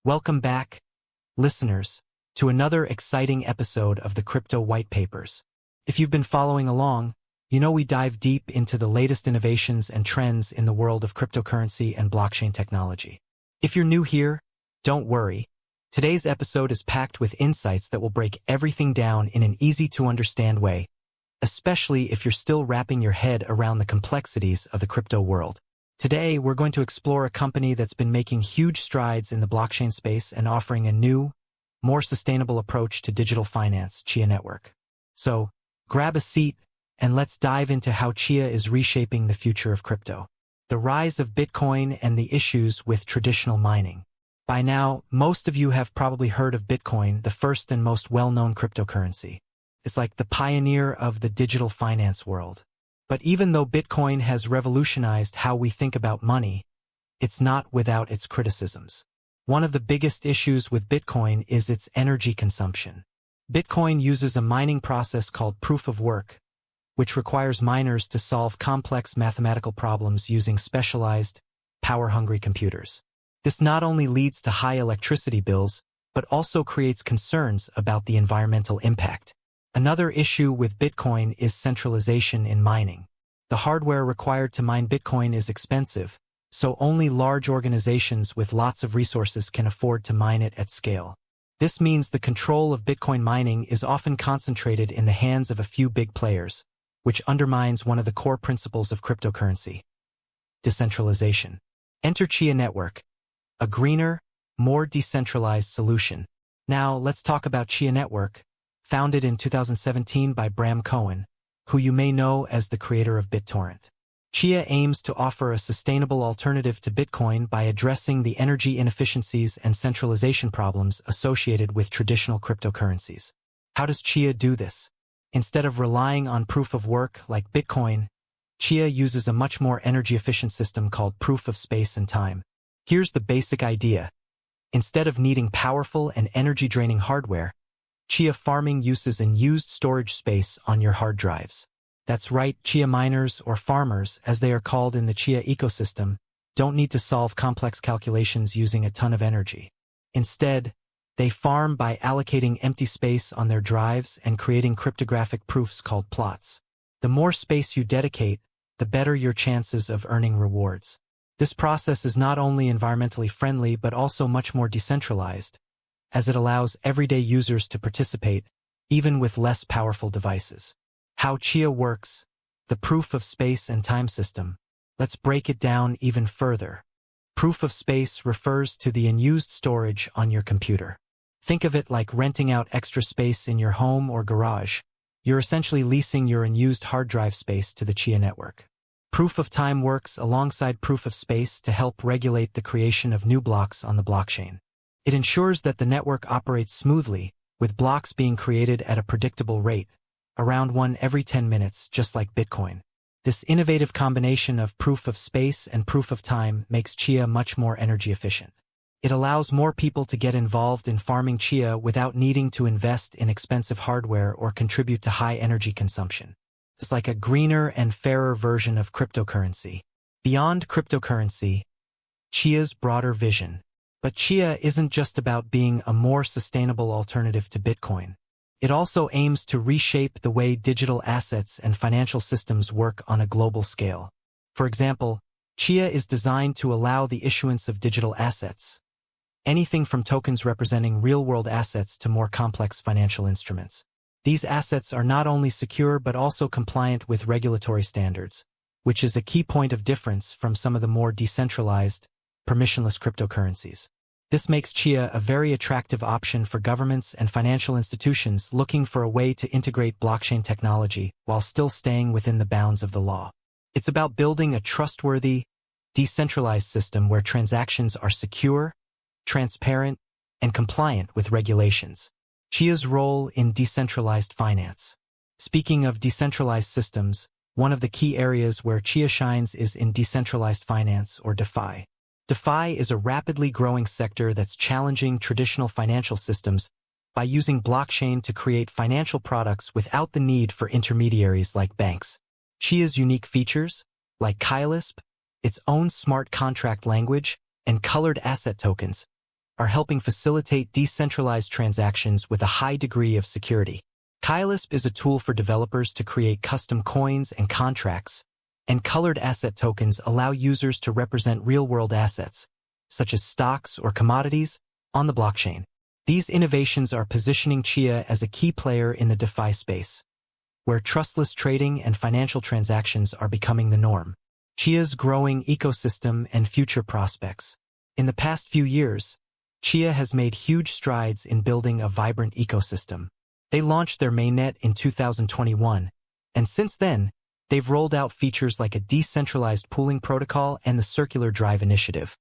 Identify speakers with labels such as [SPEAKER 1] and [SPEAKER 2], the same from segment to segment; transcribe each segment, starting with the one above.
[SPEAKER 1] Welcome back, listeners, to another exciting episode of the Crypto White Papers. If you've been following along, you know we dive deep into the latest innovations and trends in the world of cryptocurrency and blockchain technology. If you're new here, don't worry. Today's episode is packed with insights that will break everything down in an easy-to-understand way, especially if you're still wrapping your head around the complexities of the crypto world. Today, we're going to explore a company that's been making huge strides in the blockchain space and offering a new, more sustainable approach to digital finance, Chia Network. So, grab a seat and let's dive into how Chia is reshaping the future of crypto. The rise of Bitcoin and the issues with traditional mining. By now, most of you have probably heard of Bitcoin, the first and most well-known cryptocurrency. It's like the pioneer of the digital finance world. But even though Bitcoin has revolutionized how we think about money, it's not without its criticisms. One of the biggest issues with Bitcoin is its energy consumption. Bitcoin uses a mining process called proof of work, which requires miners to solve complex mathematical problems using specialized, power-hungry computers. This not only leads to high electricity bills, but also creates concerns about the environmental impact. Another issue with Bitcoin is centralization in mining. The hardware required to mine Bitcoin is expensive, so only large organizations with lots of resources can afford to mine it at scale. This means the control of Bitcoin mining is often concentrated in the hands of a few big players, which undermines one of the core principles of cryptocurrency: decentralization. Enter Chia Network, a greener, more decentralized solution. Now, let's talk about Chia Network, founded in 2017 by Bram Cohen, who you may know as the creator of BitTorrent. Chia aims to offer a sustainable alternative to Bitcoin by addressing the energy inefficiencies and centralization problems associated with traditional cryptocurrencies. How does Chia do this? Instead of relying on proof of work like Bitcoin, Chia uses a much more energy-efficient system called proof of space and time. Here's the basic idea. Instead of needing powerful and energy-draining hardware, Chia farming uses unused storage space on your hard drives. That's right, Chia miners, or farmers, as they are called in the Chia ecosystem, don't need to solve complex calculations using a ton of energy. Instead, they farm by allocating empty space on their drives and creating cryptographic proofs called plots. The more space you dedicate, the better your chances of earning rewards. This process is not only environmentally friendly but also much more decentralized, as it allows everyday users to participate, even with less powerful devices. How Chia works, the proof of space and time system. Let's break it down even further. Proof of space refers to the unused storage on your computer. Think of it like renting out extra space in your home or garage. You're essentially leasing your unused hard drive space to the Chia network. Proof of time works alongside proof of space to help regulate the creation of new blocks on the blockchain. It ensures that the network operates smoothly, with blocks being created at a predictable rate, around one every 10 minutes, just like Bitcoin. This innovative combination of proof of space and proof of time makes Chia much more energy efficient. It allows more people to get involved in farming Chia without needing to invest in expensive hardware or contribute to high energy consumption. It's like a greener and fairer version of cryptocurrency. Beyond cryptocurrency, Chia's broader vision. But Chia isn't just about being a more sustainable alternative to Bitcoin. It also aims to reshape the way digital assets and financial systems work on a global scale. For example, Chia is designed to allow the issuance of digital assets, anything from tokens representing real-world assets to more complex financial instruments. These assets are not only secure but also compliant with regulatory standards, which is a key point of difference from some of the more decentralized, permissionless cryptocurrencies. This makes Chia a very attractive option for governments and financial institutions looking for a way to integrate blockchain technology while still staying within the bounds of the law. It's about building a trustworthy, decentralized system where transactions are secure, transparent, and compliant with regulations. Chia's role in decentralized finance. Speaking of decentralized systems, one of the key areas where Chia shines is in decentralized finance, or DeFi. DeFi is a rapidly growing sector that's challenging traditional financial systems by using blockchain to create financial products without the need for intermediaries like banks. Chia's unique features, like Kailisp, its own smart contract language, and colored asset tokens, are helping facilitate decentralized transactions with a high degree of security. Lisp is a tool for developers to create custom coins and contracts, and colored asset tokens allow users to represent real-world assets, such as stocks or commodities, on the blockchain. These innovations are positioning Chia as a key player in the DeFi space, where trustless trading and financial transactions are becoming the norm. Chia's growing ecosystem and future prospects. In the past few years, Chia has made huge strides in building a vibrant ecosystem. They launched their mainnet in 2021, and since then, they've rolled out features like a decentralized pooling protocol and the Circular Drive initiative,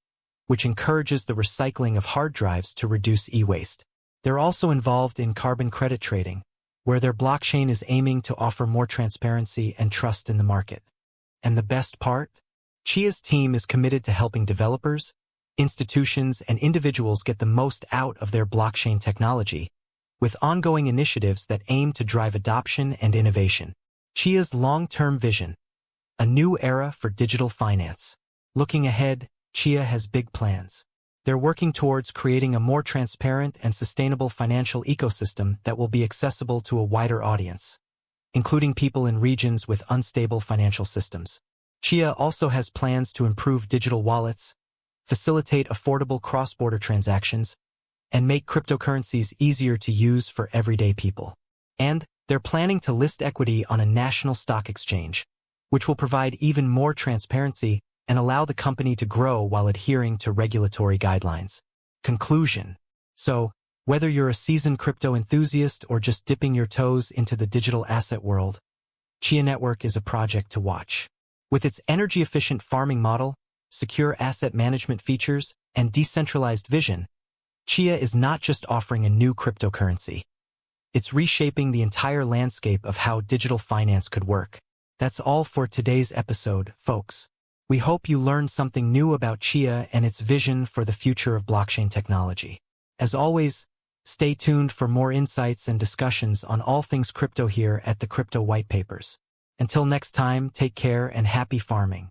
[SPEAKER 1] which encourages the recycling of hard drives to reduce e-waste. They're also involved in carbon credit trading, where their blockchain is aiming to offer more transparency and trust in the market. And the best part? Chia's team is committed to helping developers, institutions, and individuals get the most out of their blockchain technology, with ongoing initiatives that aim to drive adoption and innovation. Chia's long-term vision: a new era for digital finance. Looking ahead, Chia has big plans. They're working towards creating a more transparent and sustainable financial ecosystem that will be accessible to a wider audience, including people in regions with unstable financial systems. Chia also has plans to improve digital wallets, facilitate affordable cross-border transactions, and make cryptocurrencies easier to use for everyday people. And they're planning to list equity on a national stock exchange, which will provide even more transparency and allow the company to grow while adhering to regulatory guidelines. Conclusion. So, whether you're a seasoned crypto enthusiast or just dipping your toes into the digital asset world, Chia Network is a project to watch. With its energy-efficient farming model, secure asset management features, and decentralized vision, Chia is not just offering a new cryptocurrency. It's reshaping the entire landscape of how digital finance could work. That's all for today's episode, folks. We hope you learned something new about Chia and its vision for the future of blockchain technology. As always, stay tuned for more insights and discussions on all things crypto here at the Crypto White Papers. Until next time, take care and happy farming.